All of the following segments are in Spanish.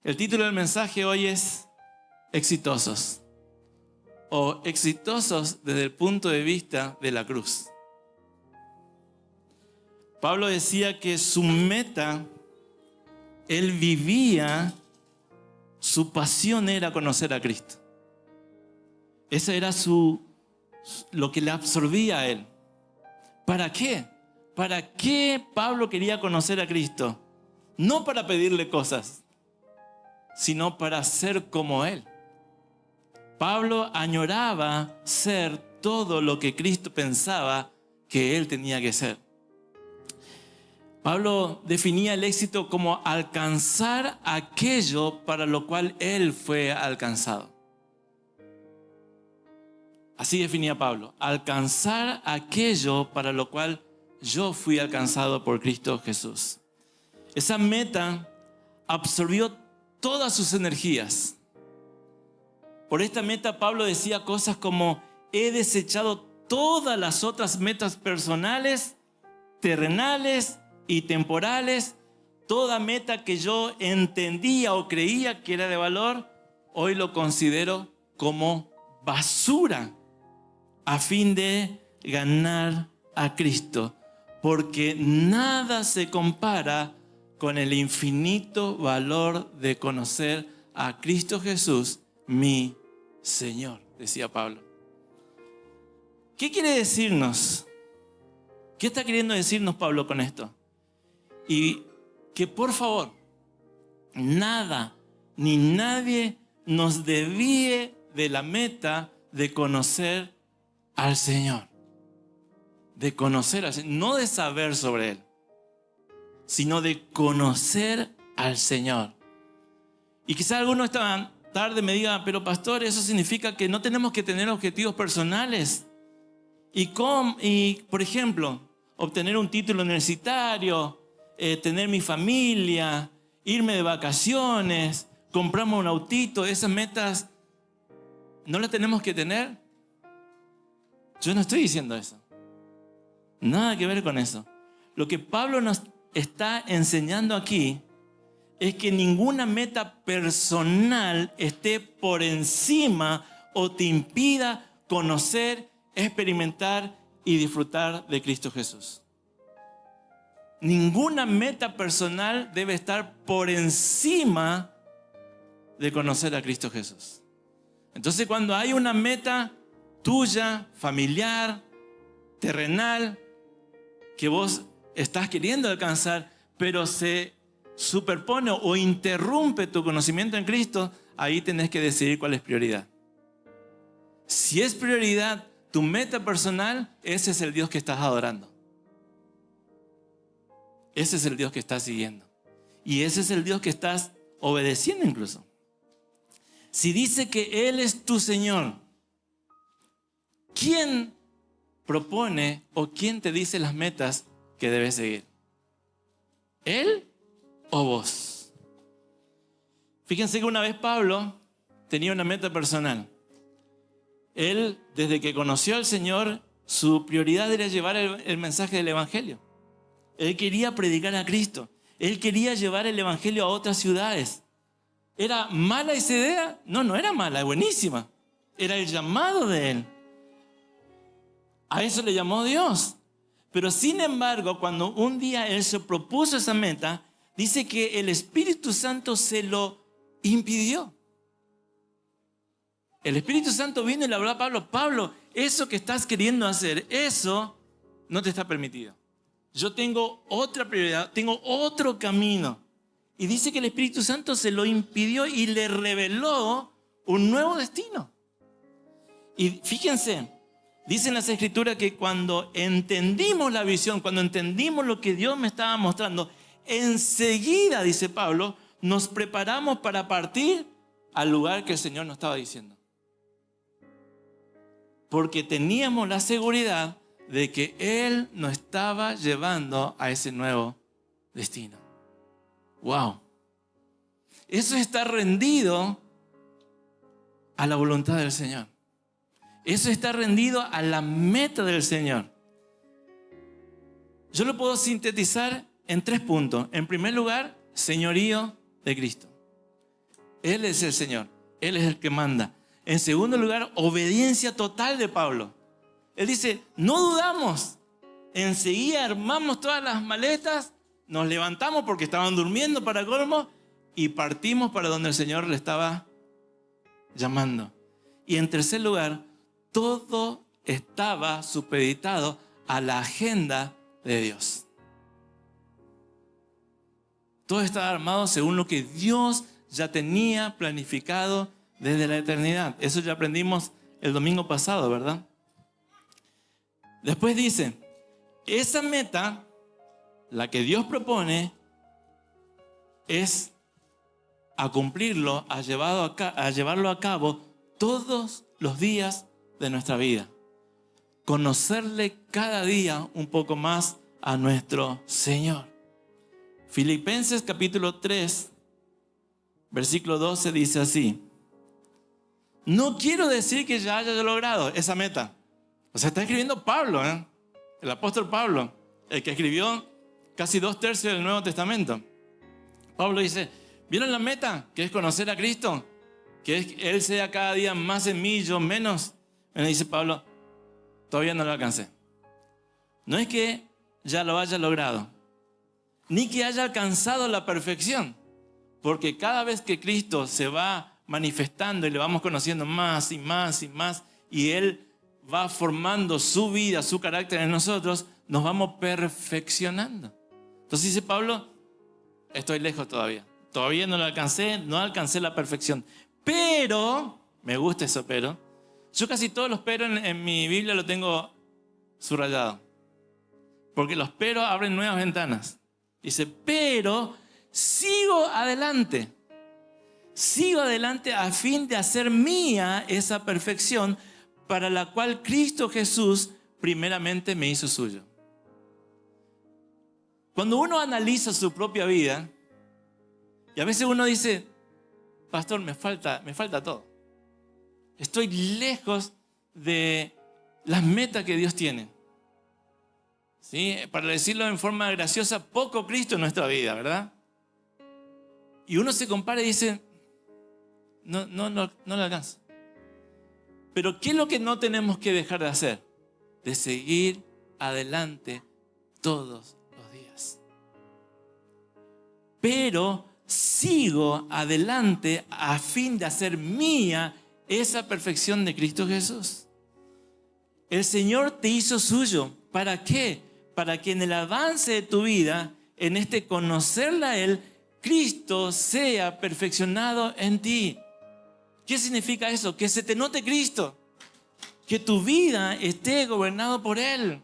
El título del mensaje hoy es Exitosos, o exitosos desde el punto de vista de la cruz. Pablo decía que su meta, él vivía, su pasión era conocer a Cristo. Esa era lo que le absorbía a él. ¿Para qué? ¿Para qué Pablo quería conocer a Cristo? No para pedirle cosas, sino para ser como Él. Pablo añoraba ser todo lo que Cristo pensaba que Él tenía que ser. Pablo definía el éxito como alcanzar aquello para lo cual Él fue alcanzado. Así definía Pablo, alcanzar aquello para lo cual yo fui alcanzado por Cristo Jesús. Esa meta absorbió todas sus energías. Por esta meta Pablo decía cosas como: he desechado todas las otras metas personales, terrenales y temporales. Toda meta que yo entendía o creía que era de valor, hoy lo considero como basura a fin de ganar a Cristo, porque nada se compara con el infinito valor de conocer a Cristo Jesús, mi Señor, decía Pablo. ¿Qué quiere decirnos? ¿Qué está queriendo decirnos Pablo con esto? Y que por favor, nada ni nadie nos desvíe de la meta de conocer al Señor. De conocer al Señor, no de saber sobre Él, sino de conocer al Señor. Y quizás algunos esta tarde me digan: pero pastor, eso significa que no tenemos que tener objetivos personales. Y por ejemplo, obtener un título universitario, tener mi familia, irme de vacaciones, comprarme un autito, esas metas, ¿no las tenemos que tener? Yo no estoy diciendo eso. Nada que ver con eso. Lo que Pablo nos está enseñando aquí es que ninguna meta personal esté por encima o te impida conocer, experimentar y disfrutar de Cristo Jesús. Ninguna meta personal debe estar por encima de conocer a Cristo Jesús. Entonces, cuando hay una meta tuya, familiar, terrenal, que vos estás queriendo alcanzar, pero se superpone o interrumpe tu conocimiento en Cristo, ahí tenés que decidir cuál es prioridad. Si es prioridad tu meta personal, ese es el Dios que estás adorando. Ese es el Dios que estás siguiendo. Y ese es el Dios que estás obedeciendo incluso. Si dice que Él es tu Señor, ¿quién propone o quién te dice las metas que debes seguir? ¿Él o vos? Fíjense que una vez Pablo tenía una meta personal. Él, desde que conoció al Señor, su prioridad era llevar el mensaje del Evangelio. Él quería predicar a Cristo. Él quería llevar el Evangelio a otras ciudades. ¿Era mala esa idea? No, no era mala, es buenísima. Era el llamado de Él. A eso le llamó Dios. Pero sin embargo, cuando un día Él se propuso esa meta, dice que el Espíritu Santo se lo impidió. El Espíritu Santo vino y le habló a Pablo: Pablo, eso que estás queriendo hacer, eso no te está permitido. Yo tengo otra prioridad, tengo otro camino. Y dice que el Espíritu Santo se lo impidió y le reveló un nuevo destino. Y fíjense, dicen las Escrituras que cuando entendimos la visión, cuando entendimos lo que Dios me estaba mostrando, enseguida, dice Pablo, nos preparamos para partir al lugar que el Señor nos estaba diciendo. Porque teníamos la seguridad de que Él nos estaba llevando a ese nuevo destino. ¡Wow! Eso está rendido a la voluntad del Señor. Eso está rendido a la meta del Señor. Yo lo puedo sintetizar en 3 puntos. En primer lugar, señorío de Cristo. Él es el Señor. Él es el que manda. En segundo lugar, obediencia total de Pablo. Él dice, no dudamos. Enseguida armamos todas las maletas, nos levantamos porque estaban durmiendo para colmo y partimos para donde el Señor le estaba llamando. Y en tercer lugar, todo estaba supeditado a la agenda de Dios. Todo estaba armado según lo que Dios ya tenía planificado desde la eternidad. Eso ya aprendimos el domingo pasado, ¿verdad? Después dice, esa meta, la que Dios propone, es a cumplirlo, a llevarlo a cabo todos los días de nuestra vida. Conocerle cada día un poco más a nuestro Señor. Filipenses capítulo 3, versículo 12 dice así. No quiero decir que ya haya logrado esa meta. O sea, está escribiendo Pablo, el apóstol Pablo, el que escribió casi 2/3 del Nuevo Testamento. Pablo dice, ¿vieron la meta? Que es conocer a Cristo, que es que Él sea cada día más en mí, yo menos. Me dice Pablo, todavía no lo alcancé. No es que ya lo haya logrado, ni que haya alcanzado la perfección, porque cada vez que Cristo se va manifestando y le vamos conociendo más y más y más, y Él va formando su vida, su carácter en nosotros, nos vamos perfeccionando. Entonces dice Pablo, estoy lejos todavía. Todavía no lo alcancé, no alcancé la perfección. Pero, me gusta eso pero, yo casi todos los pero en mi Biblia lo tengo subrayado. Porque los pero abren nuevas ventanas. Dice, pero sigo adelante. Sigo adelante a fin de hacer mía esa perfección para la cual Cristo Jesús primeramente me hizo suyo. Cuando uno analiza su propia vida, y a veces uno dice, pastor, me falta todo. Estoy lejos de las metas que Dios tiene. ¿Sí? Para decirlo en forma graciosa, poco Cristo en nuestra vida, ¿verdad? Y uno se compara y dice, no lo alcanza. Pero ¿qué es lo que no tenemos que dejar de hacer? De seguir adelante todos los días. Pero sigo adelante a fin de hacer mía esa perfección de Cristo Jesús. El Señor te hizo suyo. ¿Para qué? Para que en el avance de tu vida, en este conocerla a Él, Cristo sea perfeccionado en ti. ¿Qué significa eso? Que se te note Cristo. Que tu vida esté gobernado por Él.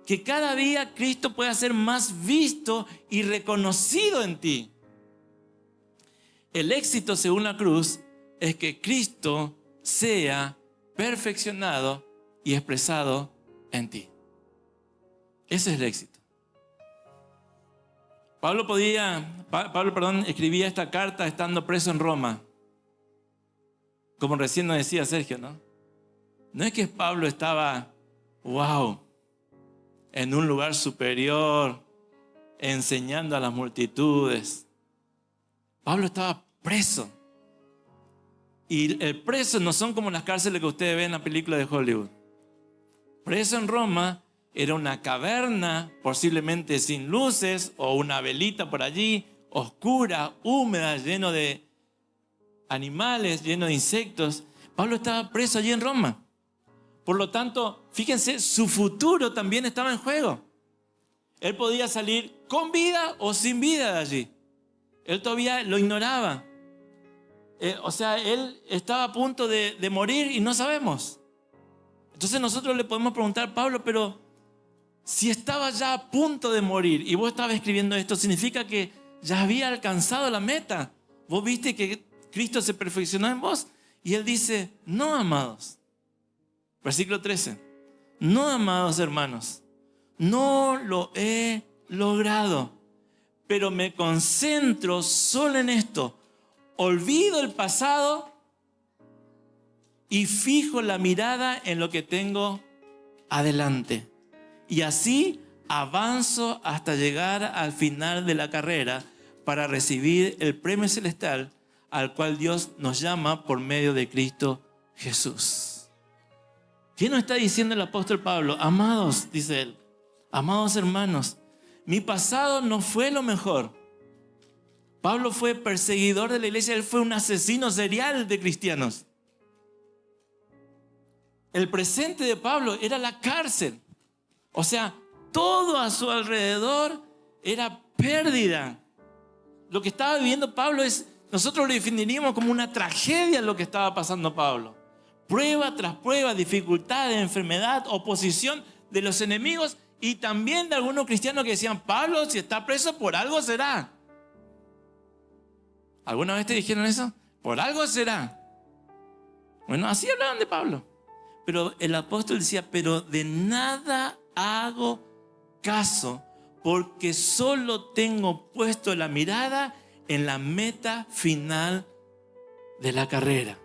Que cada día Cristo pueda ser más visto y reconocido en ti. El éxito según la cruz es que Cristo sea perfeccionado y expresado en ti. Ese es el éxito. Pablo escribía esta carta estando preso en Roma. Como recién nos decía Sergio, ¿no? No es que Pablo estaba, en un lugar superior, enseñando a las multitudes. Pablo estaba preso. Y el preso no son como las cárceles que ustedes ven en la película de Hollywood. Preso en Roma era una caverna, posiblemente sin luces, o una velita por allí, oscura, húmeda, lleno de animales, lleno de insectos. Pablo estaba preso allí en Roma. Por lo tanto, fíjense, su futuro también estaba en juego. Él podía salir con vida o sin vida de allí. Él todavía lo ignoraba. Él estaba a punto de morir y no sabemos. Entonces nosotros le podemos preguntar, Pablo, pero si estaba ya a punto de morir y vos estabas escribiendo esto, significa que ya había alcanzado la meta. Vos viste que Cristo se perfeccionó en vos. Y él dice, no, amados. Versículo 13. No, amados hermanos, no lo he logrado, pero me concentro solo en esto. Olvido el pasado y fijo la mirada en lo que tengo adelante. Y así avanzo hasta llegar al final de la carrera para recibir el premio celestial al cual Dios nos llama por medio de Cristo Jesús. ¿Qué nos está diciendo el apóstol Pablo? Amados, dice él, amados hermanos, mi pasado no fue lo mejor. Pablo fue perseguidor de la iglesia, él fue un asesino serial de cristianos. El presente de Pablo era la cárcel. O sea, todo a su alrededor era pérdida. Lo que estaba viviendo Pablo nosotros lo definiríamos como una tragedia lo que estaba pasando Pablo. Prueba tras prueba, dificultad, enfermedad, oposición de los enemigos y también de algunos cristianos que decían, Pablo, si está preso, por algo será. ¿Alguna vez te dijeron eso? Por algo será. Bueno, así hablaban de Pablo. Pero el apóstol decía, pero de nada hago caso, porque solo tengo puesto la mirada en la meta final de la carrera.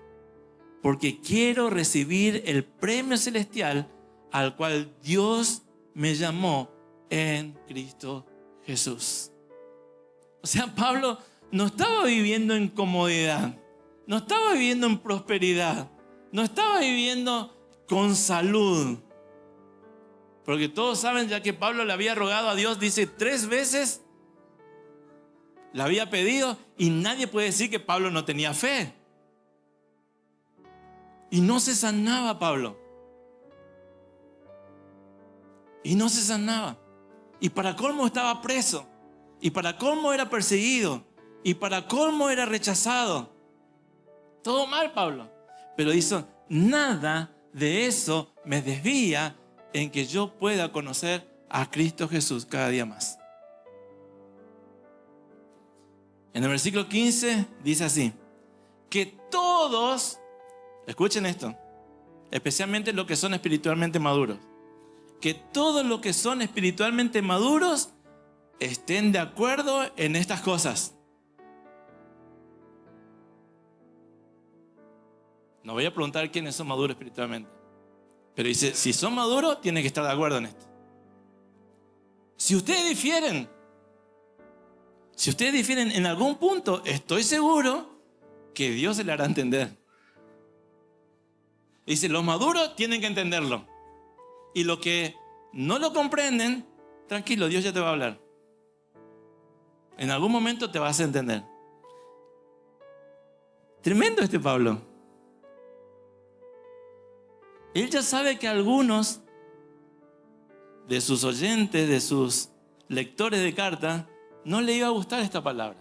Porque quiero recibir el premio celestial al cual Dios me llamó en Cristo Jesús. O sea, Pablo no estaba viviendo en comodidad, no estaba viviendo en prosperidad, no estaba viviendo con salud. Porque todos saben, ya que Pablo le había rogado a Dios, dice 3 veces, le había pedido, y nadie puede decir que Pablo no tenía fe. Y no se sanaba Pablo. Y no se sanaba. Y para colmo estaba preso. Y para colmo era perseguido. Y para colmo era rechazado. Todo mal, Pablo. Pero hizo nada de eso me desvía en que yo pueda conocer a Cristo Jesús cada día más. En el versículo 15 dice así: que todos, escuchen esto, especialmente los que son espiritualmente maduros, que todos los que son espiritualmente maduros estén de acuerdo en estas cosas. No voy a preguntar quiénes son maduros espiritualmente, pero dice, si son maduros, tienen que estar de acuerdo en esto. Si ustedes difieren en algún punto, estoy seguro que Dios se le hará entender. Dice, los maduros tienen que entenderlo. Y los que no lo comprenden, tranquilo, Dios ya te va a hablar. En algún momento te vas a entender. Tremendo este Pablo. Él ya sabe que algunos de sus oyentes, de sus lectores de carta, no le iba a gustar esta palabra.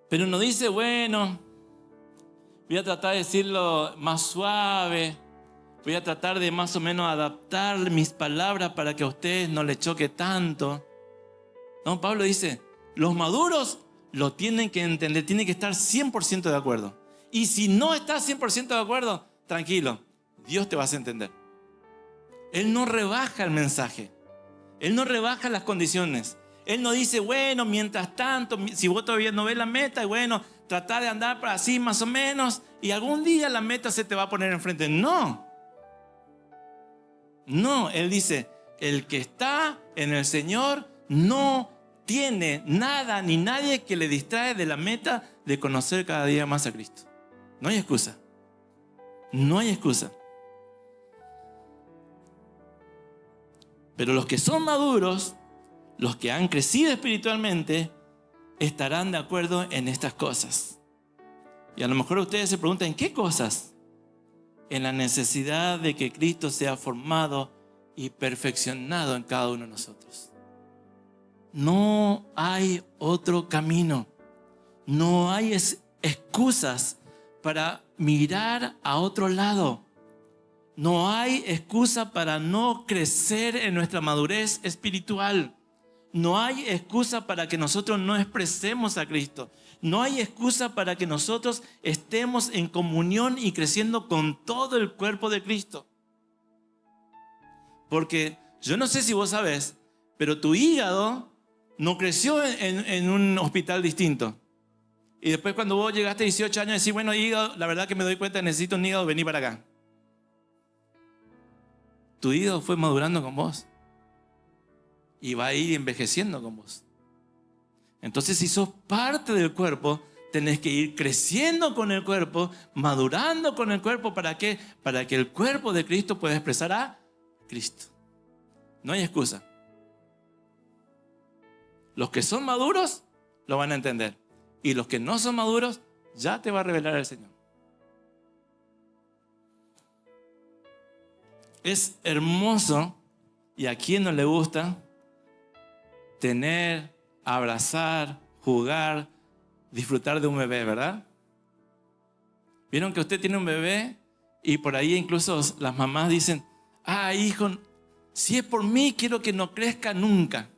Pero nos dice, bueno, voy a tratar de decirlo más suave, voy a tratar de más o menos adaptar mis palabras para que a ustedes no les choque tanto. No, Pablo dice, los maduros lo tienen que entender, tienen que estar 100% de acuerdo. Y si no estás 100% de acuerdo, tranquilo, Dios te va a hacer entender. Él no rebaja el mensaje. Él no rebaja las condiciones. Él no dice, bueno, mientras tanto, si vos todavía no ves la meta, bueno, trata de andar para así más o menos y algún día la meta se te va a poner enfrente. No. No, Él dice, el que está en el Señor no tiene nada ni nadie que le distrae de la meta de conocer cada día más a Cristo. No hay excusa. No hay excusa. Pero los que son maduros, los que han crecido espiritualmente, estarán de acuerdo en estas cosas. Y a lo mejor ustedes se preguntan, ¿qué cosas? En la necesidad de que Cristo sea formado y perfeccionado en cada uno de nosotros. No hay otro camino. No hay excusas para mirar a otro lado. No hay excusa para no crecer en nuestra madurez espiritual. No hay excusa para que nosotros no expresemos a Cristo. No hay excusa para que nosotros estemos en comunión y creciendo con todo el cuerpo de Cristo. Porque yo no sé si vos sabés, pero tu hígado no creció en un hospital distinto. Y después cuando vos llegaste a 18 años decís, bueno, hígado, la verdad que me doy cuenta, necesito un hígado, vení para acá. Tu hígado fue madurando con vos. Y va a ir envejeciendo con vos. Entonces, si sos parte del cuerpo, tenés que ir creciendo con el cuerpo, madurando con el cuerpo. ¿Para qué? Para que el cuerpo de Cristo pueda expresar a Cristo. No hay excusa. Los que son maduros lo van a entender. Y los que no son maduros, ya te va a revelar el Señor. Es hermoso, y a quien no le gusta, tener, abrazar, jugar, disfrutar de un bebé, ¿verdad? Vieron que usted tiene un bebé y por ahí incluso las mamás dicen: ah, hijo, si es por mí, quiero que no crezca nunca.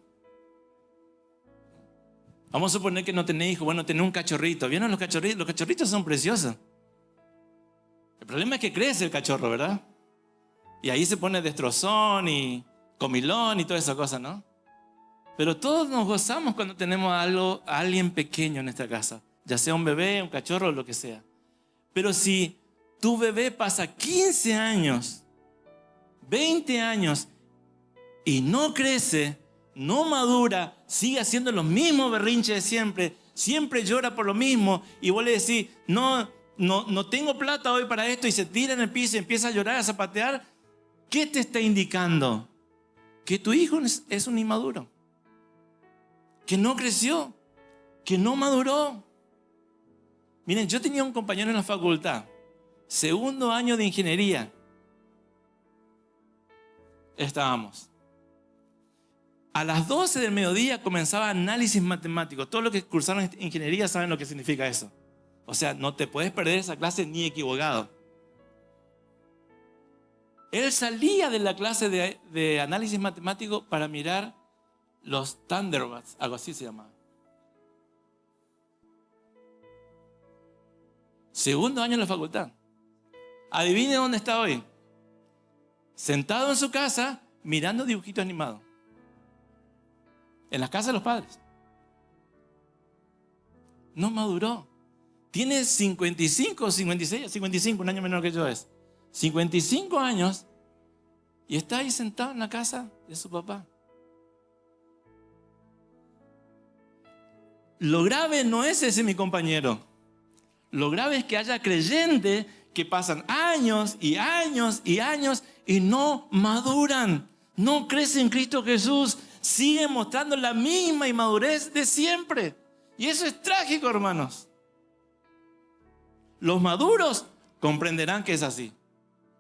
Vamos a suponer que no tenés hijo, bueno, tenés un cachorrito. ¿Vieron los cachorritos? Los cachorritos son preciosos. El problema es que crece el cachorro, ¿verdad? Y ahí se pone destrozón y comilón y todas esas cosas, ¿no? Pero todos nos gozamos cuando tenemos a alguien pequeño en nuestra casa, ya sea un bebé, un cachorro o lo que sea. Pero si tu bebé pasa 15 años, 20 años y no crece, no madura, sigue haciendo los mismos berrinches de siempre, siempre llora por lo mismo, y vos le decís: no tengo plata hoy para esto, y se tira en el piso y empieza a llorar, a zapatear, ¿qué te está indicando? Que tu hijo es un inmaduro, que no creció, que no maduró. Miren, yo tenía un compañero en la facultad, segundo año de ingeniería. Estábamos. A las 12 del mediodía comenzaba análisis matemático. Todos los que cursaron ingeniería saben lo que significa eso. O sea, no te puedes perder esa clase ni equivocado. Él salía de la clase de análisis matemático para mirar los Thunderbirds, algo así se llamaba. Segundo año en la facultad. Adivine dónde está hoy. Sentado en su casa mirando dibujitos animados. En las casas de los padres. No maduró. Tiene 55, 56, 55, un año menor que yo es. 55 años y está ahí sentado en la casa de su papá. Lo grave no es ese mi compañero. Lo grave es que haya creyentes que pasan años y años y años y no maduran, no crecen en Cristo Jesús, siguen mostrando la misma inmadurez de siempre. Y eso es trágico, hermanos. Los maduros comprenderán que es así.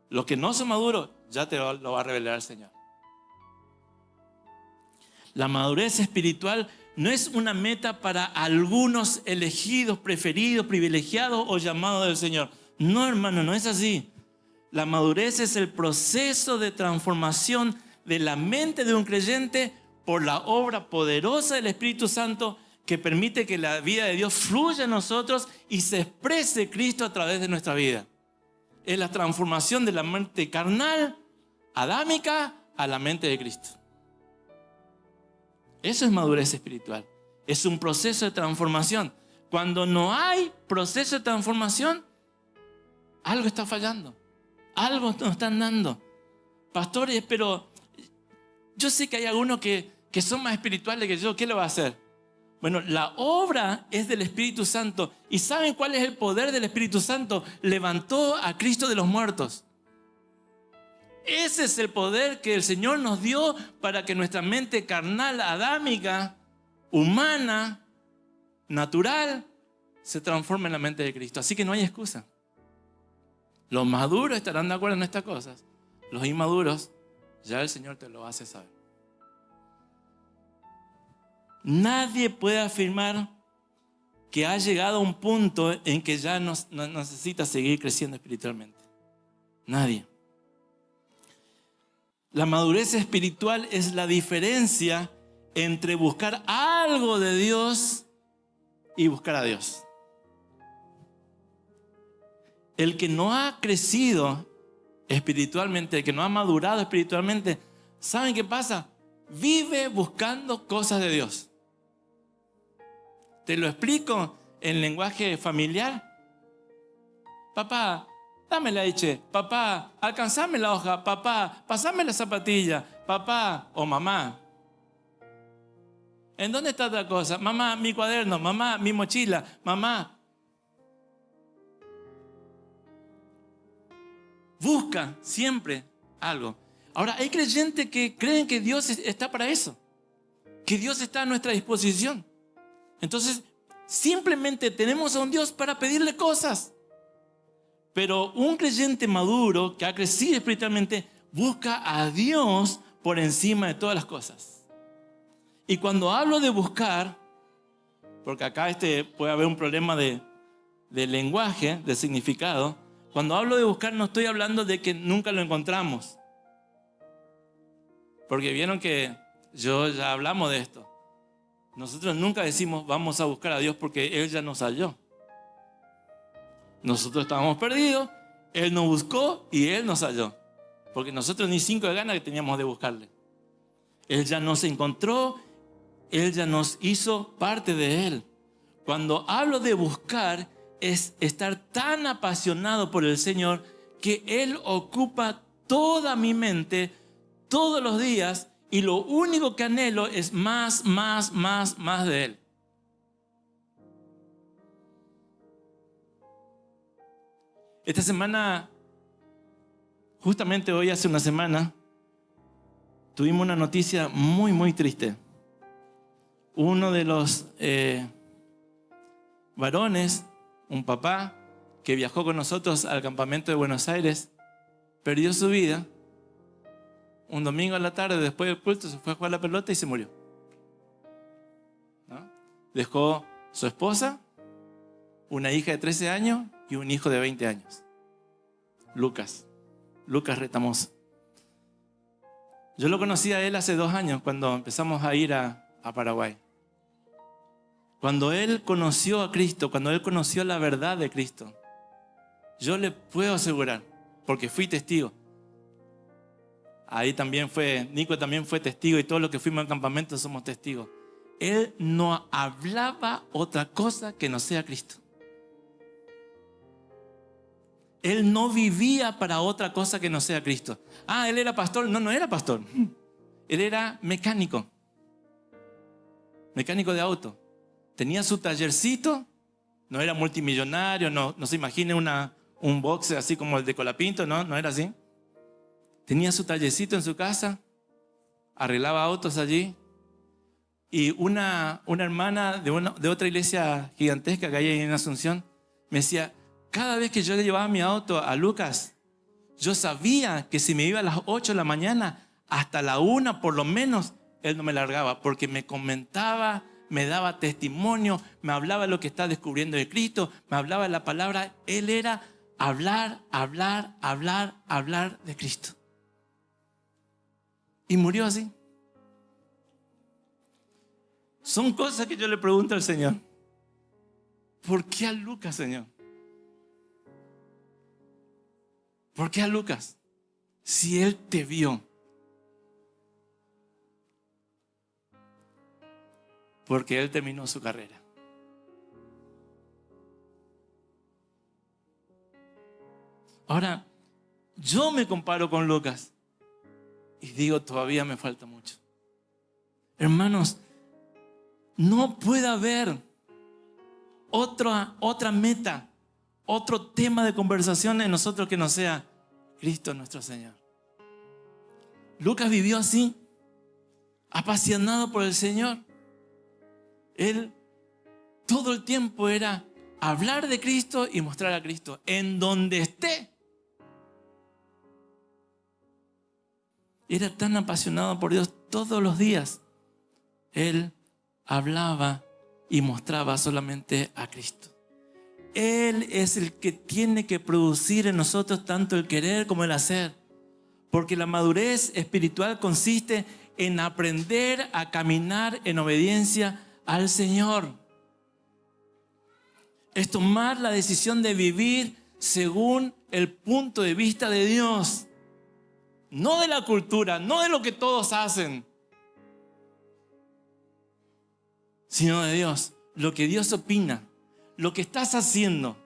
Los que no son maduros, ya te lo va a revelar el Señor. La madurez espiritual no es una meta para algunos elegidos, preferidos, privilegiados o llamados del Señor. No, hermano, no es así. La madurez es el proceso de transformación de la mente de un creyente por la obra poderosa del Espíritu Santo, que permite que la vida de Dios fluya en nosotros y se exprese Cristo a través de nuestra vida. Es la transformación de la mente carnal, adámica, a la mente de Cristo. Eso es madurez espiritual. Es un proceso de transformación. Cuando no hay proceso de transformación, algo está fallando. Algo nos están dando. Pastores, pero yo sé que hay algunos que son más espirituales que yo. ¿Qué le va a hacer? Bueno, la obra es del Espíritu Santo. ¿Y saben cuál es el poder del Espíritu Santo? Levantó a Cristo de los muertos. Ese es el poder que el Señor nos dio para que nuestra mente carnal, adámica, humana, natural, se transforme en la mente de Cristo. Así que no hay excusa. Los maduros estarán de acuerdo en estas cosas. Los inmaduros, ya el Señor te lo hace saber. Nadie puede afirmar que ha llegado a un punto en que ya no necesita seguir creciendo espiritualmente. Nadie. La madurez espiritual es la diferencia entre buscar algo de Dios y buscar a Dios. El que no ha crecido espiritualmente, el que no ha madurado espiritualmente, ¿saben qué pasa? Vive buscando cosas de Dios. Te lo explico en lenguaje familiar. Papá, dame la leche. Papá, alcanzame la hoja. Papá, pasame la zapatilla. Papá o mamá, ¿en dónde está otra cosa? Mamá, mi cuaderno. Mamá, mi mochila. Mamá, busca siempre algo. Ahora, hay creyentes que creen que Dios está para eso, que Dios está a nuestra disposición. Entonces, simplemente tenemos a un Dios para pedirle cosas. Pero un creyente maduro que ha crecido espiritualmente busca a Dios por encima de todas las cosas. Y cuando hablo de buscar, porque acá puede haber un problema de lenguaje, de significado. Cuando hablo de buscar no estoy hablando de que nunca lo encontramos. Porque vieron que ya hablamos de esto. Nosotros nunca decimos vamos a buscar a Dios porque Él ya nos halló. Nosotros estábamos perdidos, Él nos buscó y Él nos halló. Porque nosotros ni 5 de ganas que teníamos de buscarle. Él ya nos encontró, Él ya nos hizo parte de Él. Cuando hablo de buscar es estar tan apasionado por el Señor que Él ocupa toda mi mente todos los días y lo único que anhelo es más de Él. Esta semana, justamente hoy hace una semana, tuvimos una noticia muy triste. Uno de los varones, un papá que viajó con nosotros al campamento de Buenos Aires, perdió su vida. Un domingo a la tarde, después del culto, se fue a jugar la pelota y se murió. ¿No? Dejó su esposa, una hija de 13 años y un hijo de 20 años. Lucas Retamoso. Yo lo conocí a él hace 2 años cuando empezamos a ir a Paraguay. Cuando él conoció a Cristo, cuando él conoció la verdad de Cristo, yo le puedo asegurar, porque fui testigo. Ahí también Nico también fue testigo y todos los que fuimos al campamento somos testigos. Él no hablaba otra cosa que no sea Cristo. Él no vivía para otra cosa que no sea Cristo. Él era pastor. No era pastor. Él era mecánico de auto. Tenía su tallercito. No era multimillonario. No se imagine un boxe así como el de Colapinto. No era así. Tenía su tallercito en su casa. Arreglaba autos allí. Y una hermana de otra iglesia gigantesca que hay en Asunción me decía, cada vez que yo le llevaba mi auto a Lucas, yo sabía que si me iba a las 8 de la mañana, hasta la 1 por lo menos, él no me largaba, porque me comentaba, me daba testimonio, me hablaba de lo que está descubriendo de Cristo, me hablaba de la palabra. Él era hablar de Cristo. Y murió así. Son cosas que yo le pregunto al Señor. ¿Por qué a Lucas, Señor? ¿Por qué a Lucas? Si él te vio. Porque él terminó su carrera. Ahora, yo me comparo con Lucas y digo, todavía me falta mucho. Hermanos, no puede haber otra meta, otro tema de conversación en nosotros que no sea Cristo nuestro Señor. Lucas vivió así, apasionado por el Señor. Él todo el tiempo era hablar de Cristo y mostrar a Cristo en donde esté. Era tan apasionado por Dios todos los días. Él hablaba y mostraba solamente a Cristo. Él es el que tiene que producir en nosotros tanto el querer como el hacer. Porque la madurez espiritual consiste en aprender a caminar en obediencia al Señor. Es tomar la decisión de vivir según el punto de vista de Dios. No de la cultura, no de lo que todos hacen, sino de Dios. Lo que Dios opina. Lo que estás haciendo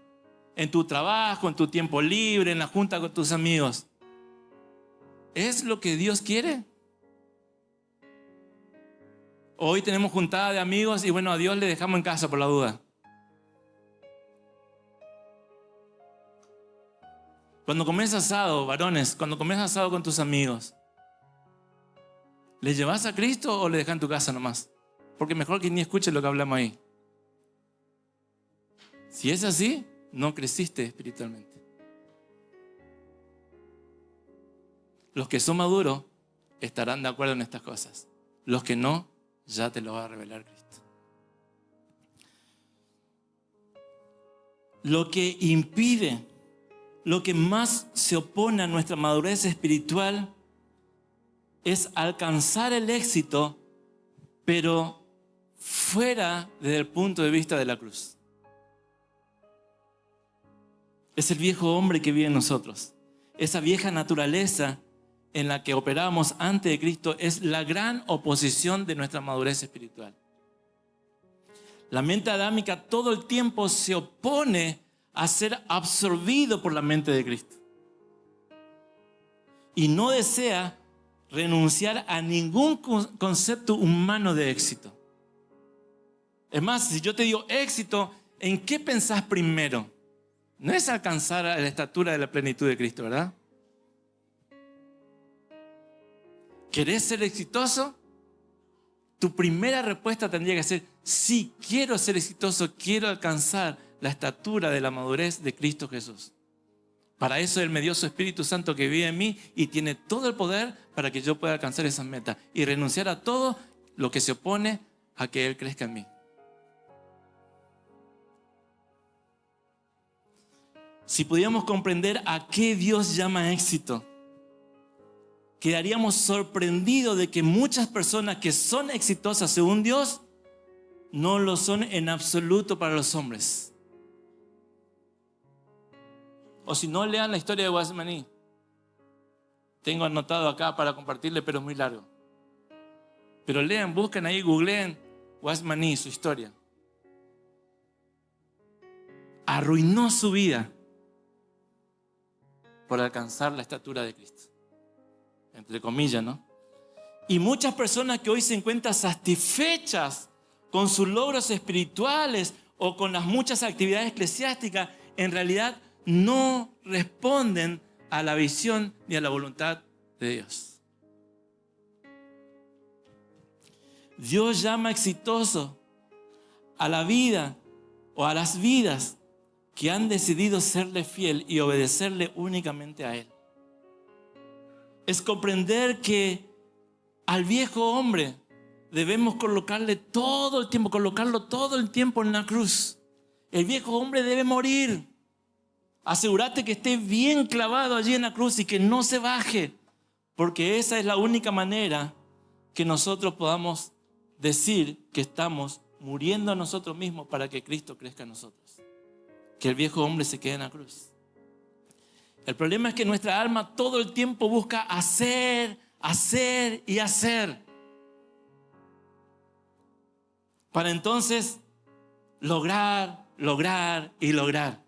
en tu trabajo, en tu tiempo libre, en la junta con tus amigos, ¿es lo que Dios quiere? Hoy tenemos juntada de amigos y bueno, a Dios le dejamos en casa por la duda. Cuando comes asado, varones, cuando comes asado con tus amigos, ¿le llevas a Cristo o le dejas en tu casa nomás? Porque mejor que ni escuches lo que hablamos ahí. Si es así, no creciste espiritualmente. Los que son maduros estarán de acuerdo en estas cosas. Los que no, ya te lo va a revelar Cristo. Lo que impide, lo que más se opone a nuestra madurez espiritual es alcanzar el éxito, pero fuera desde el punto de vista de la cruz. Es el viejo hombre que vive en nosotros. Esa vieja naturaleza en la que operábamos antes de Cristo es la gran oposición de nuestra madurez espiritual. La mente adámica todo el tiempo se opone a ser absorbido por la mente de Cristo. Y no desea renunciar a ningún concepto humano de éxito. Es más, si yo te digo éxito, ¿en qué pensás primero? No es alcanzar la estatura de la plenitud de Cristo, ¿verdad? ¿Querés ser exitoso? Tu primera respuesta tendría que ser: sí, quiero ser exitoso, quiero alcanzar la estatura de la madurez de Cristo Jesús. Para eso Él me dio su Espíritu Santo que vive en mí y tiene todo el poder para que yo pueda alcanzar esas metas y renunciar a todo lo que se opone a que Él crezca en mí. Si pudiéramos comprender a qué Dios llama éxito, quedaríamos sorprendidos de que muchas personas que son exitosas según Dios no lo son en absoluto para los hombres. O si no, lean la historia de Wasmani. Tengo anotado acá para compartirle, pero es muy largo. Pero lean, busquen ahí, googleen Wasmani, su historia. Arruinó su vida por alcanzar la estatura de Cristo. Entre comillas, ¿no? Y muchas personas que hoy se encuentran satisfechas con sus logros espirituales o con las muchas actividades eclesiásticas, en realidad no responden a la visión ni a la voluntad de Dios. Dios llama exitoso a la vida o a las vidas que han decidido serle fiel y obedecerle únicamente a Él. Es comprender que al viejo hombre debemos colocarlo todo el tiempo en la cruz. El viejo hombre debe morir. Asegúrate que esté bien clavado allí en la cruz y que no se baje, porque esa es la única manera que nosotros podamos decir que estamos muriendo a nosotros mismos para que Cristo crezca en nosotros. Que el viejo hombre se quede en la cruz. El problema es que nuestra alma todo el tiempo busca hacer, hacer y hacer, para entonces lograr y lograr.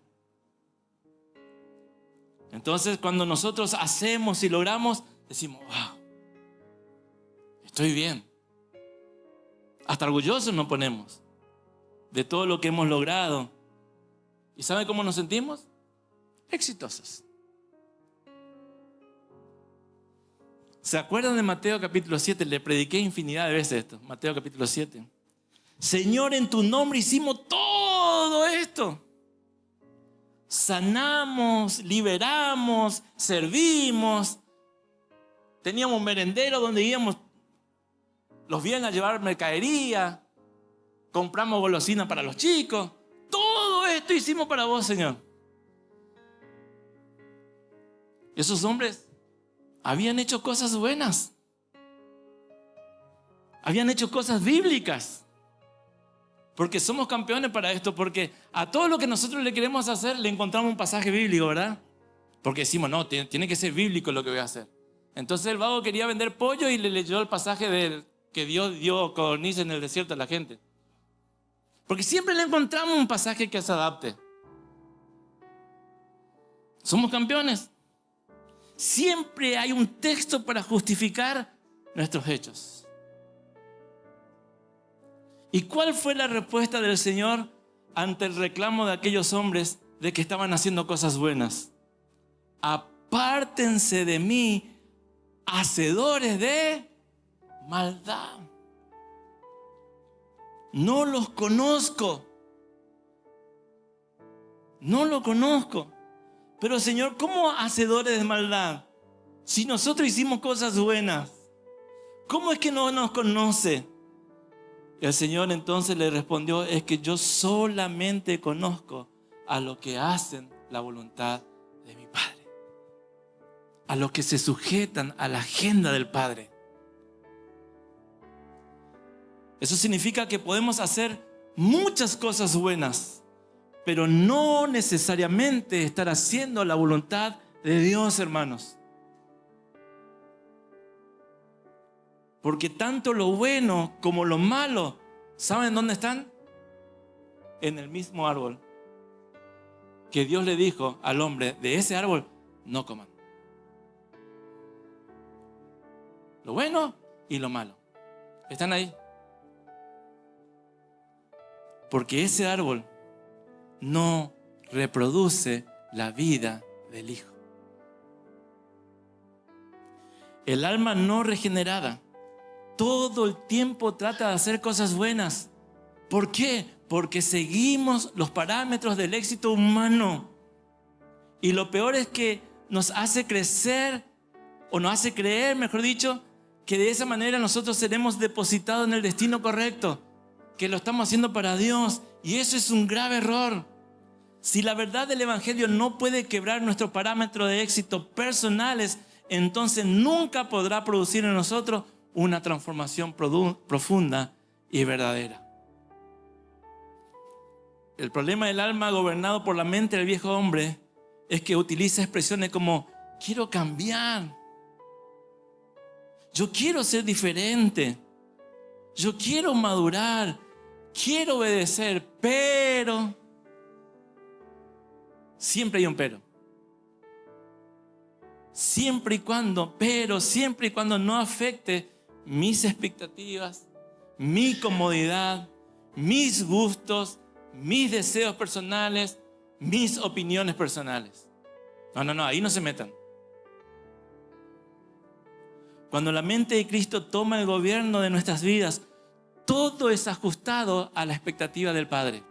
Entonces, cuando nosotros hacemos y logramos, decimos: wow, estoy bien. Hasta orgullosos nos ponemos de todo lo que hemos logrado. ¿Y saben cómo nos sentimos? Exitosos. ¿Se acuerdan de Mateo capítulo 7? Le prediqué infinidad de veces esto. Mateo capítulo 7. Señor, en tu nombre hicimos todo esto. Sanamos, liberamos, servimos. Teníamos un merendero donde íbamos los viernes a llevar mercadería. Compramos golosinas para los chicos. Todo esto hicimos para vos, Señor. Esos hombres habían hecho cosas buenas. Habían hecho cosas bíblicas. Porque somos campeones para esto, porque a todo lo que nosotros le queremos hacer le encontramos un pasaje bíblico, ¿verdad? Porque decimos: no, tiene que ser bíblico lo que voy a hacer. Entonces el vago quería vender pollo y le leyó el pasaje de que Dios dio codorniz en el desierto a la gente. Porque siempre le encontramos un pasaje que se adapte. Somos campeones. Siempre hay un texto para justificar nuestros hechos. ¿Y cuál fue la respuesta del Señor ante el reclamo de aquellos hombres de que estaban haciendo cosas buenas? apártense de mí, hacedores de maldad. No los conozco. No lo conozco. Pero Señor, ¿cómo hacedores de maldad? Si nosotros hicimos cosas buenas, ¿cómo es que no nos conoce? Y el Señor entonces le respondió, es que yo solamente conozco a los que hacen la voluntad de mi Padre, a los que se sujetan a la agenda del Padre. Eso significa que podemos hacer muchas cosas buenas, pero no necesariamente estar haciendo la voluntad de Dios, hermanos. Porque tanto lo bueno como lo malo, ¿saben dónde están? En el mismo árbol que Dios le dijo al hombre, de ese árbol no coman. Lo bueno y lo malo están ahí. Porque ese árbol no reproduce la vida del Hijo. El alma no regenerada todo el tiempo trata de hacer cosas buenas. ¿Por qué? Porque seguimos los parámetros del éxito humano. Y lo peor es que nos hace crecer, o nos hace creer, mejor dicho, que de esa manera nosotros seremos depositados en el destino correcto, que lo estamos haciendo para Dios. Y eso es un grave error. Si la verdad del Evangelio no puede quebrar nuestro parámetro de éxito personales, entonces nunca podrá producir en nosotros una transformación profunda y verdadera. El problema del alma gobernado por la mente del viejo hombre es que utiliza expresiones como quiero cambiar, yo quiero ser diferente, yo quiero madurar, quiero obedecer, pero siempre hay un pero. Siempre y cuando no afecte mis expectativas, mi comodidad, mis gustos, mis deseos personales, mis opiniones personales. No, ahí no se metan. Cuando la mente de Cristo toma el gobierno de nuestras vidas, todo es ajustado a la expectativa del Padre.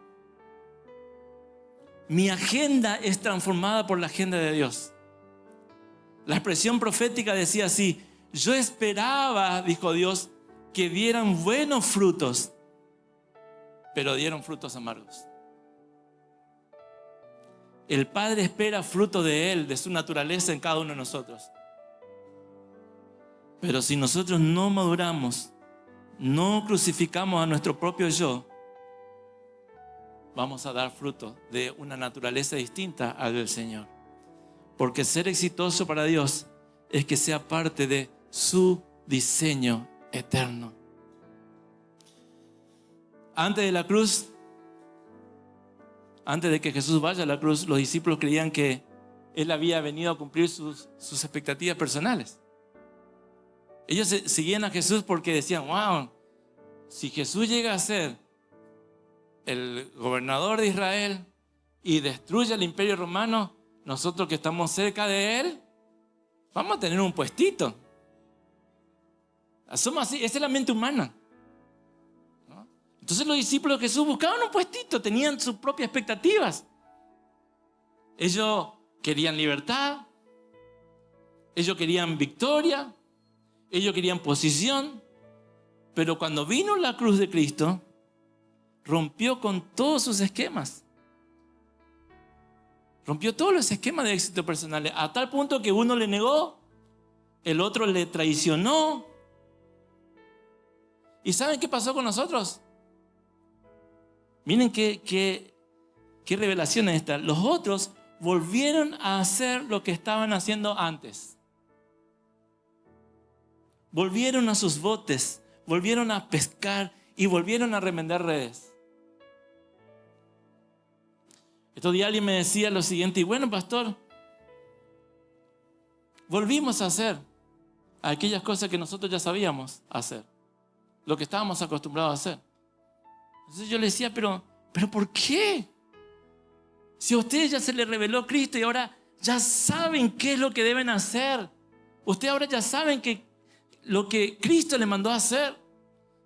Mi agenda es transformada por la agenda de Dios. La expresión profética decía así: yo esperaba, dijo Dios, que dieran buenos frutos, pero dieron frutos amargos. El Padre espera fruto de Él, de su naturaleza en cada uno de nosotros. Pero si nosotros no maduramos, no crucificamos a nuestro propio yo, vamos a dar fruto de una naturaleza distinta al del Señor. Porque ser exitoso para Dios es que sea parte de su diseño eterno. Antes de la cruz, antes de que Jesús vaya a la cruz, los discípulos creían que Él había venido a cumplir sus expectativas personales. Ellos seguían a Jesús porque decían, wow, si Jesús llega a ser el gobernador de Israel y destruye el imperio romano, nosotros que estamos cerca de Él, vamos a tener un puestito. Somos así, esa es la mente humana, ¿no? Entonces los discípulos de Jesús buscaban un puestito, tenían sus propias expectativas. Ellos querían libertad, ellos querían victoria, ellos querían posición. Pero cuando vino la cruz de Cristo, rompió con todos sus esquemas. Rompió todos los esquemas de éxito personales, a tal punto que uno le negó, el otro le traicionó. ¿Y saben qué pasó con nosotros? Miren qué revelación es esta. Los otros volvieron a hacer lo que estaban haciendo antes. Volvieron a sus botes, volvieron a pescar y volvieron a remendar redes. Estos días alguien me decía lo siguiente: y bueno, pastor, volvimos a hacer aquellas cosas que nosotros ya sabíamos hacer, lo que estábamos acostumbrados a hacer. Entonces yo le decía, pero ¿por qué? Si a ustedes ya se les reveló Cristo y ahora ya saben qué es lo que deben hacer. Ustedes ahora ya saben lo que Cristo les mandó a hacer.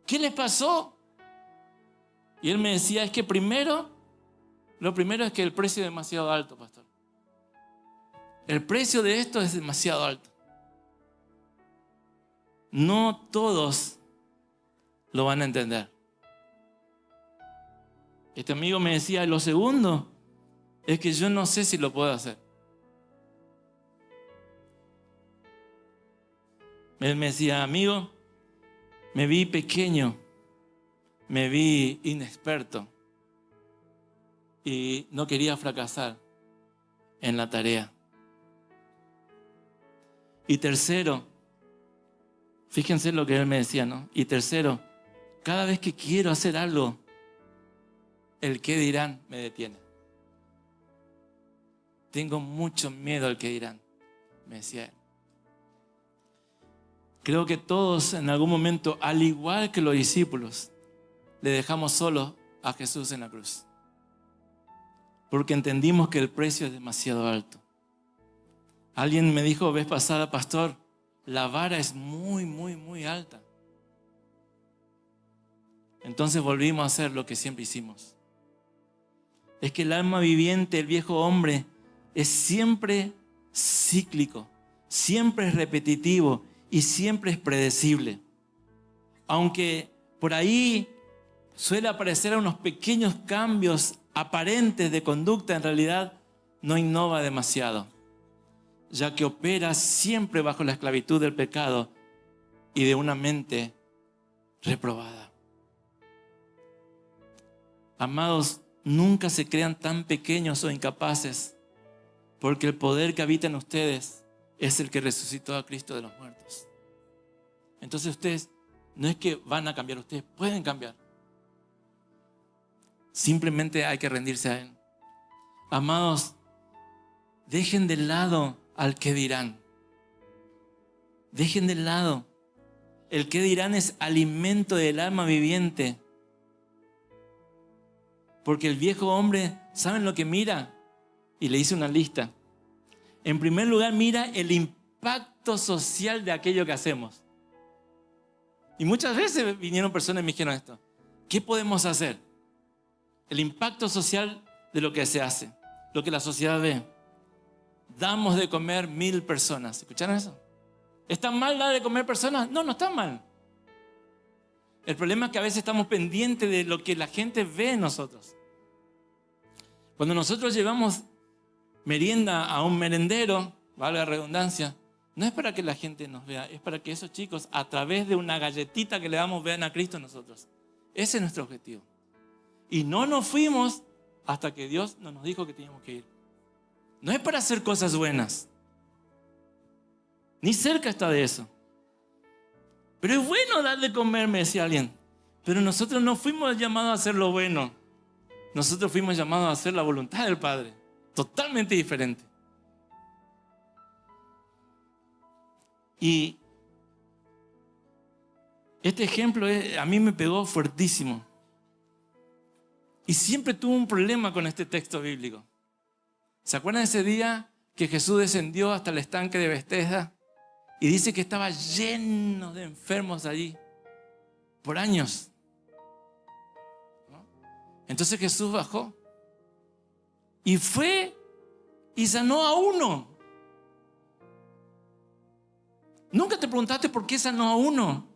¿Qué les pasó? Y él me decía, es que lo primero es que el precio es demasiado alto, pastor. El precio de esto es demasiado alto. No todos lo van a entender. Este amigo me decía, lo segundo es que yo no sé si lo puedo hacer. Él me decía, amigo, me vi pequeño, me vi inexperto y no quería fracasar en la tarea. Y tercero, fíjense lo que él me decía, ¿no? Y tercero, cada vez que quiero hacer algo, el qué dirán me detiene. Tengo mucho miedo al qué dirán, me decía él. Creo que todos en algún momento, al igual que los discípulos, le dejamos solos a Jesús en la cruz. Porque entendimos que el precio es demasiado alto. Alguien me dijo vez pasada, pastor, la vara es muy, muy, muy alta. Entonces volvimos a hacer lo que siempre hicimos. Es que el alma viviente, el viejo hombre, es siempre cíclico, siempre es repetitivo y siempre es predecible. Aunque por ahí suele aparecer unos pequeños cambios aparentes de conducta, en realidad no innova demasiado, ya que opera siempre bajo la esclavitud del pecado y de una mente reprobada. Amados, nunca se crean tan pequeños o incapaces, porque el poder que habita en ustedes es el que resucitó a Cristo de los muertos. Entonces ustedes no es que van a cambiar, ustedes pueden cambiar. Simplemente hay que rendirse a Él. Amados, dejen de lado al que dirán. Dejen de lado. El que dirán es alimento del alma viviente. Porque el viejo hombre, ¿saben lo que mira? Y le hice una lista. En primer lugar, mira el impacto social de aquello que hacemos. Y muchas veces vinieron personas y me dijeron esto. ¿Qué podemos hacer? El impacto social de lo que se hace, lo que la sociedad ve. Damos de comer 1000 personas. ¿Escucharon eso? ¿Está mal dar de comer personas? No, no está mal. El problema es que a veces estamos pendientes de lo que la gente ve en nosotros. Cuando nosotros llevamos merienda a un merendero, valga la redundancia, no es para que la gente nos vea, es para que esos chicos, a través de una galletita que le damos, vean a Cristo en nosotros. Ese es nuestro objetivo. Y no nos fuimos hasta que Dios no nos dijo que teníamos que ir. No es para hacer cosas buenas. Ni cerca está de eso. Pero es bueno dar de comer, me decía alguien. Pero nosotros no fuimos llamados a hacer lo bueno. Nosotros fuimos llamados a hacer la voluntad del Padre. Totalmente diferente. Y este ejemplo a mí me pegó fuertísimo. Y siempre tuve un problema con este texto bíblico. ¿Se acuerdan de ese día que Jesús descendió hasta el estanque de Betesda? Y dice que estaba lleno de enfermos allí por años. ¿No? Entonces Jesús bajó y fue y sanó a uno. ¿Nunca te preguntaste por qué sanó a uno?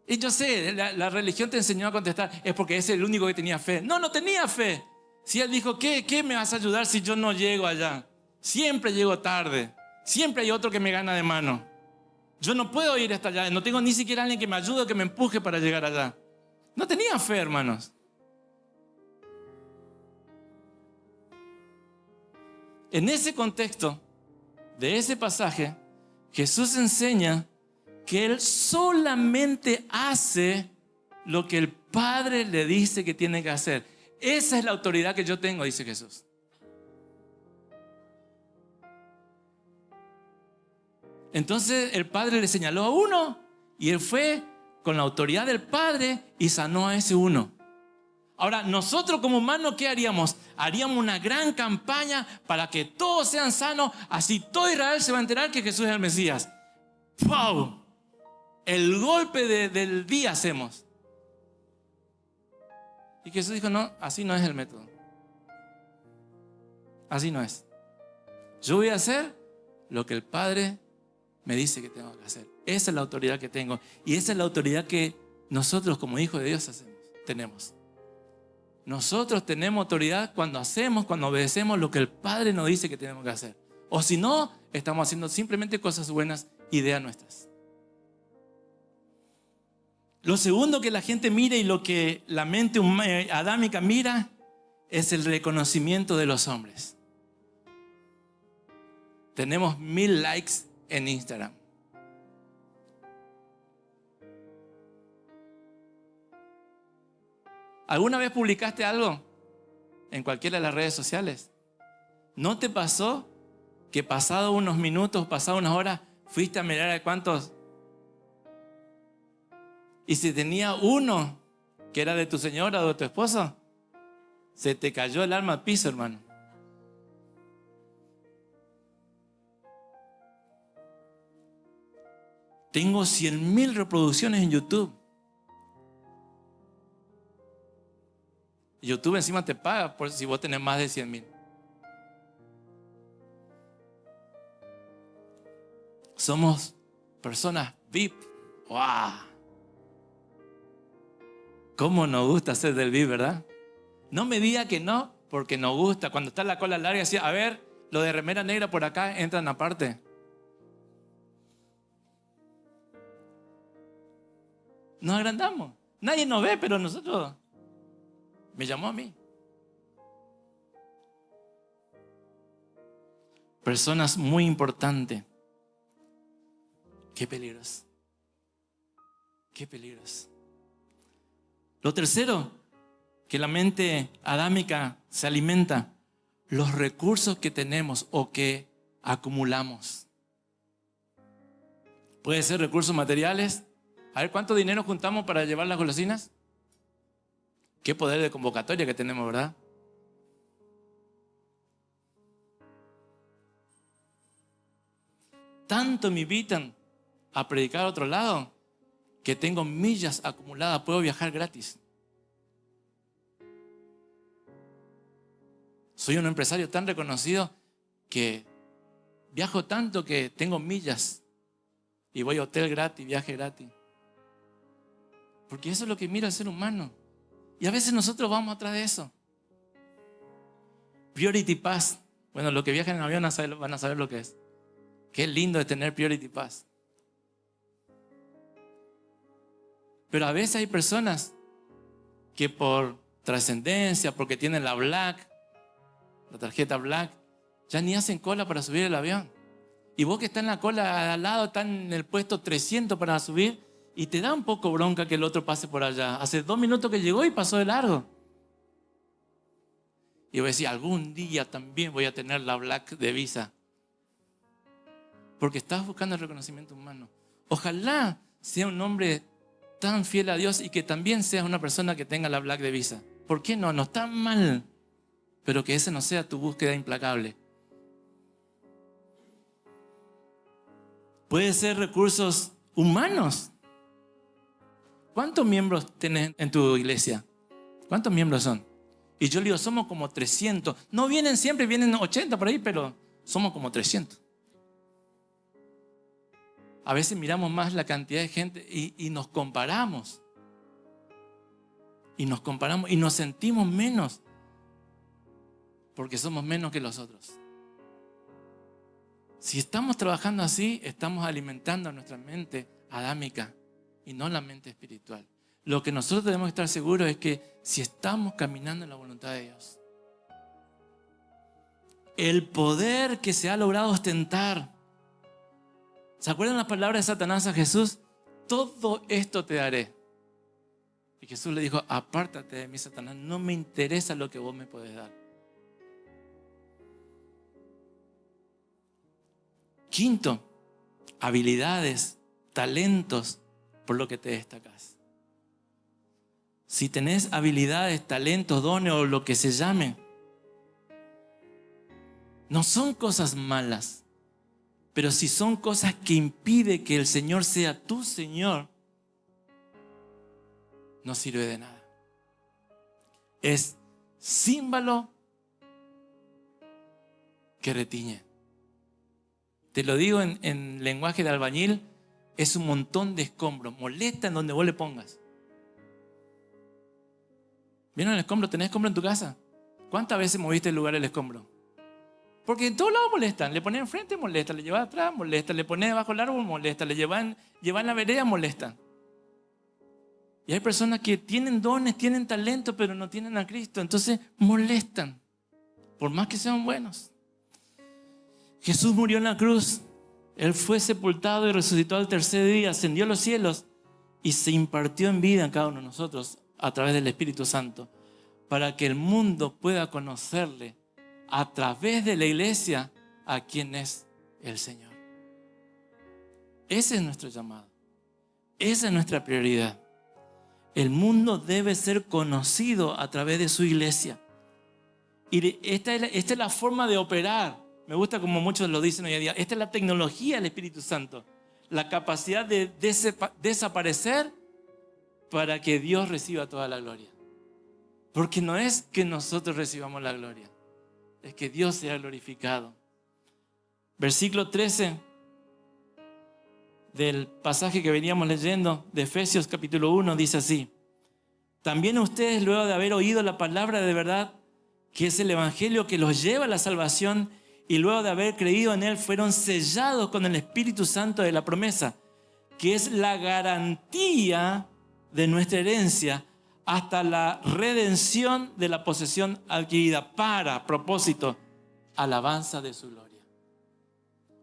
Y yo sé, la religión te enseñó a contestar, es porque ese es el único que tenía fe. No, no tenía fe. Si él dijo, ¿qué me vas a ayudar si yo no llego allá? Siempre llego tarde. Siempre hay otro que me gana de mano. Yo no puedo ir hasta allá. No tengo ni siquiera alguien que me ayude o que me empuje para llegar allá. No tenía fe, hermanos. En ese contexto de ese pasaje, Jesús enseña que Él solamente hace lo que el Padre le dice que tiene que hacer. Esa es la autoridad que yo tengo, dice Jesús. Entonces el Padre le señaló a uno y Él fue con la autoridad del Padre y sanó a ese uno. Ahora, nosotros como humanos, ¿qué haríamos? Haríamos una gran campaña para que todos sean sanos, así todo Israel se va a enterar que Jesús es el Mesías. ¡Wow! El golpe del día hacemos. Y Jesús dijo, no, así no es el método. Así no es. Yo voy a hacer lo que el Padre me dice que tengo que hacer. Esa es la autoridad que tengo. Y esa es la autoridad que nosotros como hijos de Dios tenemos. Nosotros tenemos autoridad cuando obedecemos lo que el Padre nos dice que tenemos que hacer. O si no, estamos haciendo simplemente cosas buenas, ideas nuestras. Lo segundo que la gente mira y lo que la mente adámica mira es el reconocimiento de los hombres. Tenemos 1000 likes en Instagram. ¿Alguna vez publicaste algo en cualquiera de las redes sociales? ¿No te pasó que pasado unos minutos, pasado unas horas, fuiste a mirar a cuántos? Y si tenía uno que era de tu señora o de tu esposo, se te cayó el alma al piso, hermano. Tengo 100.000 reproducciones en YouTube. YouTube encima te paga por si vos tenés más de 100.000. Somos personas VIP. ¡Wow! ¿Cómo nos gusta ser del VIP, verdad? No me diga que no, porque nos gusta. Cuando está la cola larga, así, a ver, lo de remera negra por acá, entran aparte. Nos agrandamos. Nadie nos ve, pero nosotros... Me llamó a mí. Personas muy importantes. Qué peligros. Qué peligros. Lo tercero, que la mente adámica se alimenta, los recursos que tenemos o que acumulamos. Puede ser recursos materiales. A ver, ¿cuánto dinero juntamos para llevar las golosinas? Qué poder de convocatoria que tenemos, ¿verdad? Tanto me invitan a predicar a otro lado que tengo millas acumuladas, puedo viajar gratis. Soy un empresario tan reconocido que viajo tanto que tengo millas y voy a hotel gratis, viaje gratis. Porque eso es lo que mira el ser humano. Y a veces nosotros vamos atrás de eso. Priority Pass. Bueno, los que viajan en avión van a saber lo que es. Qué lindo es tener Priority Pass. Pero a veces hay personas que por trascendencia, porque tienen la Black, la tarjeta Black, ya ni hacen cola para subir el avión. Y vos que estás en la cola al lado, estás en el puesto 300 para subir, y te da un poco bronca que el otro pase por allá. Hace 2 minutos que llegó y pasó de largo. Y voy a decir, algún día también voy a tener la Black de Visa. Porque estás buscando el reconocimiento humano. Ojalá sea un hombre tan fiel a Dios y que también seas una persona que tenga la Black de Visa. ¿Por qué no? No está mal. Pero que ese no sea tu búsqueda implacable. Puede ser recursos humanos. ¿Cuántos miembros tienes en tu iglesia? ¿Cuántos miembros son? Y yo le digo, somos como 300. No vienen siempre, vienen 80 por ahí, pero somos como 300. A veces miramos más la cantidad de gente y nos comparamos. Y nos comparamos y nos sentimos menos. Porque somos menos que los otros. Si estamos trabajando así, estamos alimentando nuestra mente adámica y no la mente espiritual. Lo que nosotros debemos estar seguros es que si estamos caminando en la voluntad de Dios, el poder que se ha logrado ostentar. ¿Se acuerdan las palabras de Satanás a Jesús? Todo esto te daré. Y Jesús le dijo, apártate de mí, Satanás, no me interesa lo que vos me podés dar. Quinto, habilidades, talentos por lo que te destacas. si tenés habilidades, talentos, dones o lo que se llame, no son cosas malas, pero si son cosas que impiden que el Señor sea tu Señor, no sirve de nada. Es címbalo que retiñe. Te lo digo en lenguaje de albañil, es un montón de escombros. Molesta en donde vos le pongas. ¿Vieron el escombro? ¿Tenés escombro en tu casa? ¿Cuántas veces moviste el lugar del escombro? Porque en todos lados molestan. Le pones enfrente, molesta. Le llevas atrás, molesta. Le pones debajo del árbol, molesta. Le llevan en la vereda, molesta. Y hay personas que tienen dones, tienen talento, pero no tienen a Cristo. Entonces molestan, por más que sean buenos. Jesús murió en la cruz. Él fue sepultado y resucitó al tercer día, ascendió a los cielos y se impartió en vida en cada uno de nosotros a través del Espíritu Santo, para que el mundo pueda conocerle a través de la iglesia a quien es el Señor. Ese es nuestro llamado. Esa es nuestra prioridad. El mundo debe ser conocido a través de su iglesia. Y esta es la forma de operar. Me gusta como muchos lo dicen hoy en día. Esta es la tecnología del Espíritu Santo. La capacidad de desaparecer para que Dios reciba toda la gloria. Porque no es que nosotros recibamos la gloria, es que Dios sea glorificado. Versículo 13 del pasaje que veníamos leyendo de Efesios capítulo 1 dice así: también ustedes, luego de haber oído la palabra de verdad, que es el evangelio que los lleva a la salvación, y luego de haber creído en él, fueron sellados con el Espíritu Santo de la promesa, que es la garantía de nuestra herencia hasta la redención de la posesión adquirida para propósito, alabanza de su gloria.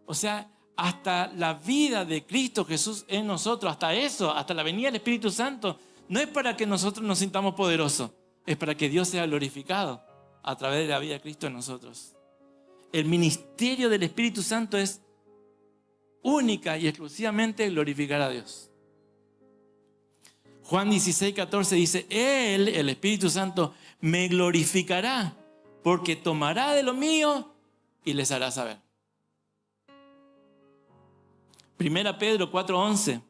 O sea, hasta la vida de Cristo Jesús en nosotros, hasta eso, hasta la venida del Espíritu Santo, no es para que nosotros nos sintamos poderosos, es para que Dios sea glorificado a través de la vida de Cristo en nosotros. El ministerio del Espíritu Santo es única y exclusivamente glorificar a Dios. Juan 16:14 dice: Él, el Espíritu Santo, me glorificará, porque tomará de lo mío y les hará saber. 1 Pedro 4:11: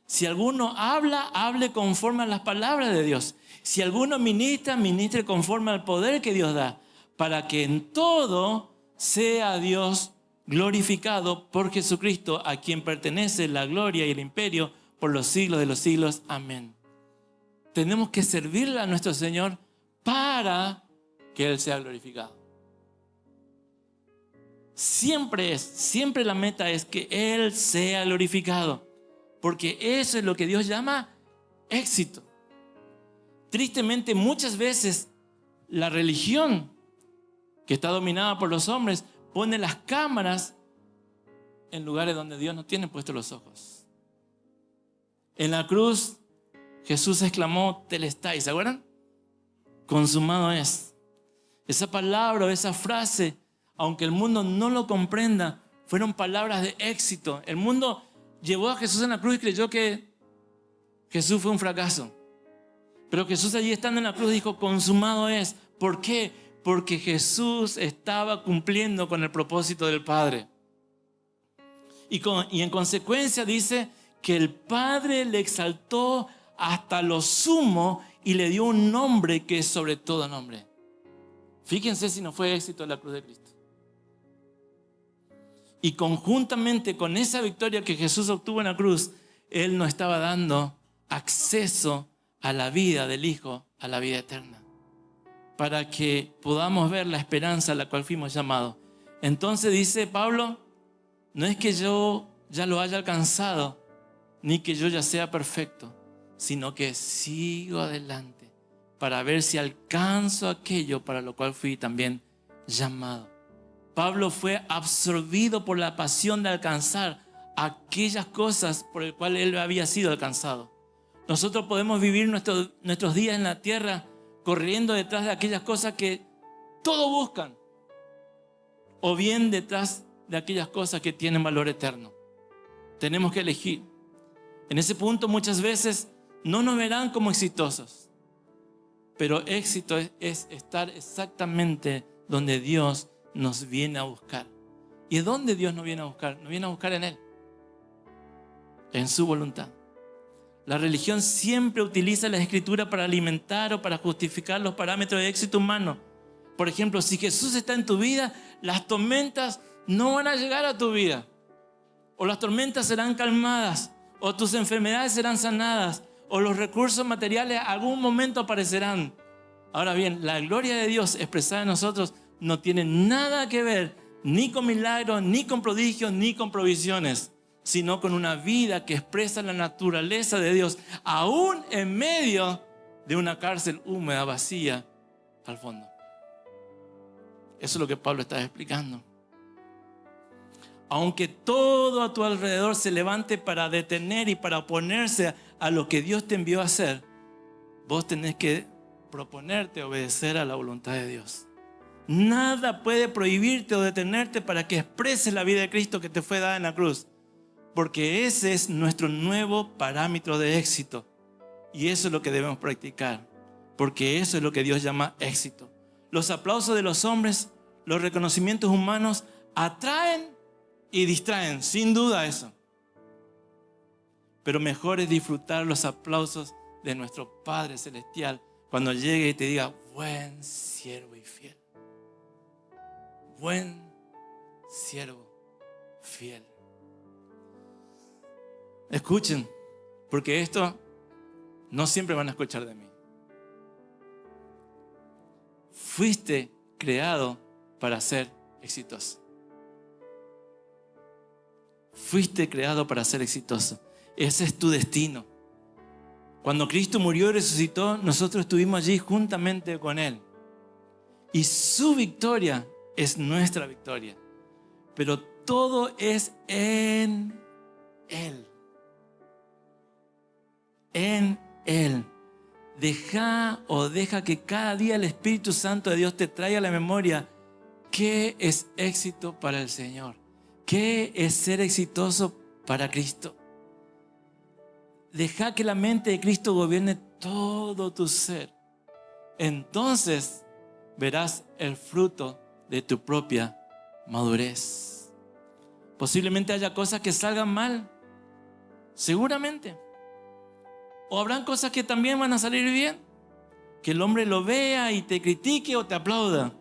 si alguno habla, hable conforme a las palabras de Dios. Si alguno ministra, ministre conforme al poder que Dios da, para que en todo sea Dios glorificado por Jesucristo, a quien pertenece la gloria y el imperio por los siglos de los siglos. Amén. Tenemos que servirle a nuestro Señor para que Él sea glorificado. Siempre la meta es que Él sea glorificado, porque eso es lo que Dios llama éxito. Tristemente, muchas veces la religión que está dominada por los hombres pone las cámaras en lugares donde Dios no tiene puestos los ojos. En la cruz, Jesús exclamó Telestai, ¿se acuerdan? Consumado es. Esa palabra o esa frase, aunque el mundo no lo comprenda, fueron palabras de éxito. El mundo llevó a Jesús en la cruz y creyó que Jesús fue un fracaso. Pero Jesús allí estando en la cruz dijo: consumado es. ¿Por qué? Porque Jesús estaba cumpliendo con el propósito del Padre. Y en consecuencia dice que el Padre le exaltó hasta lo sumo y le dio un nombre que es sobre todo nombre. Fíjense si no fue éxito la cruz de Cristo. Y conjuntamente con esa victoria que Jesús obtuvo en la cruz, Él nos estaba dando acceso a la vida del Hijo, a la vida eterna, para que podamos ver la esperanza a la cual fuimos llamados. Entonces dice Pablo: no es que yo ya lo haya alcanzado, ni que yo ya sea perfecto, sino que sigo adelante para ver si alcanzo aquello para lo cual fui también llamado. Pablo fue absorbido por la pasión de alcanzar aquellas cosas por las cuales él había sido alcanzado. Nosotros podemos vivir nuestros días en la tierra corriendo detrás de aquellas cosas que todos buscan, o bien detrás de aquellas cosas que tienen valor eterno. Tenemos que elegir. En ese punto muchas veces no nos verán como exitosos, Pero éxito es estar exactamente donde Dios nos viene a buscar. ¿Y dónde Dios nos viene a buscar? Nos viene a buscar en Él, en su voluntad. La religión siempre utiliza la Escritura para alimentar o para justificar los parámetros de éxito humano. Por ejemplo, si Jesús está en tu vida, las tormentas no van a llegar a tu vida. O las tormentas serán calmadas, o tus enfermedades serán sanadas, o los recursos materiales algún momento aparecerán. Ahora bien, la gloria de Dios expresada en nosotros no tiene nada que ver ni con milagros, ni con prodigios, ni con provisiones, sino con una vida que expresa la naturaleza de Dios, aún en medio de una cárcel húmeda, vacía, al fondo. Eso es lo que Pablo está explicando. Aunque todo a tu alrededor se levante para detener y para oponerse a lo que Dios te envió a hacer, vos tenés que proponerte obedecer a la voluntad de Dios. Nada puede prohibirte o detenerte para que expreses la vida de Cristo que te fue dada en la cruz. Porque ese es nuestro nuevo parámetro de éxito. Y eso es lo que debemos practicar. Porque eso es lo que Dios llama éxito. Los aplausos de los hombres, los reconocimientos humanos atraen y distraen, sin duda eso. Pero mejor es disfrutar los aplausos de nuestro Padre Celestial cuando llegue y te diga: buen siervo y fiel. Buen siervo fiel. Escuchen, porque esto no siempre van a escuchar de mí. Fuiste creado para ser exitoso. Fuiste creado para ser exitoso. Ese es tu destino. Cuando Cristo murió y resucitó, nosotros estuvimos allí juntamente con Él. Y su victoria es nuestra victoria. Pero todo es en Él. En Él. Deja que cada día el Espíritu Santo de Dios te traiga a la memoria qué es éxito para el Señor. ¿Qué es ser exitoso para Cristo? Deja que la mente de Cristo gobierne todo tu ser. Entonces verás el fruto de tu propia madurez. Posiblemente haya cosas que salgan mal. Seguramente. O habrán cosas que también van a salir bien. Que el hombre lo vea y te critique o te aplauda.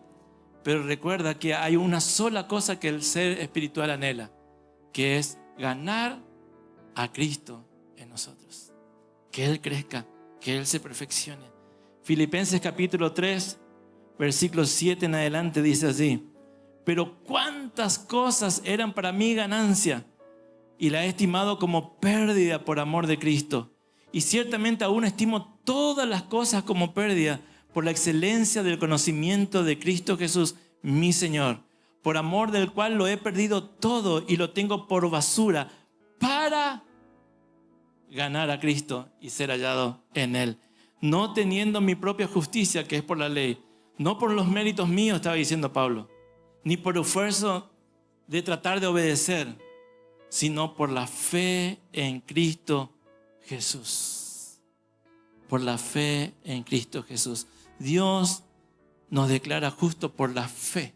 Pero recuerda que hay una sola cosa que el ser espiritual anhela, que es ganar a Cristo en nosotros. Que Él crezca, que Él se perfeccione. Filipenses capítulo 3, versículo 7 en adelante dice así: pero cuántas cosas eran para mí ganancia, y la he estimado como pérdida por amor de Cristo. Y ciertamente aún estimo todas las cosas como pérdida por la excelencia del conocimiento de Cristo Jesús, mi Señor, por amor del cual lo he perdido todo y lo tengo por basura para ganar a Cristo y ser hallado en Él. No teniendo mi propia justicia, que es por la ley, no por los méritos míos, estaba diciendo Pablo, ni por el esfuerzo de tratar de obedecer, sino por la fe en Cristo Jesús. Por la fe en Cristo Jesús. Dios nos declara justo por la fe.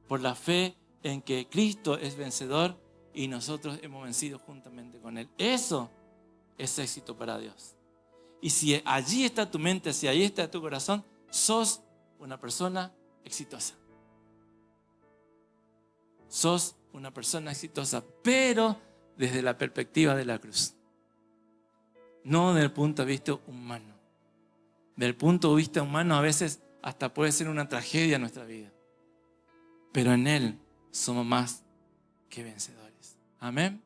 Por la fe en que Cristo es vencedor y nosotros hemos vencido juntamente con Él. Eso es éxito para Dios. Y si allí está tu mente, si allí está tu corazón, sos una persona exitosa. Sos una persona exitosa, pero desde la perspectiva de la cruz. No desde el punto de vista humano. Del punto de vista humano a veces hasta puede ser una tragedia en nuestra vida. Pero en Él somos más que vencedores. Amén.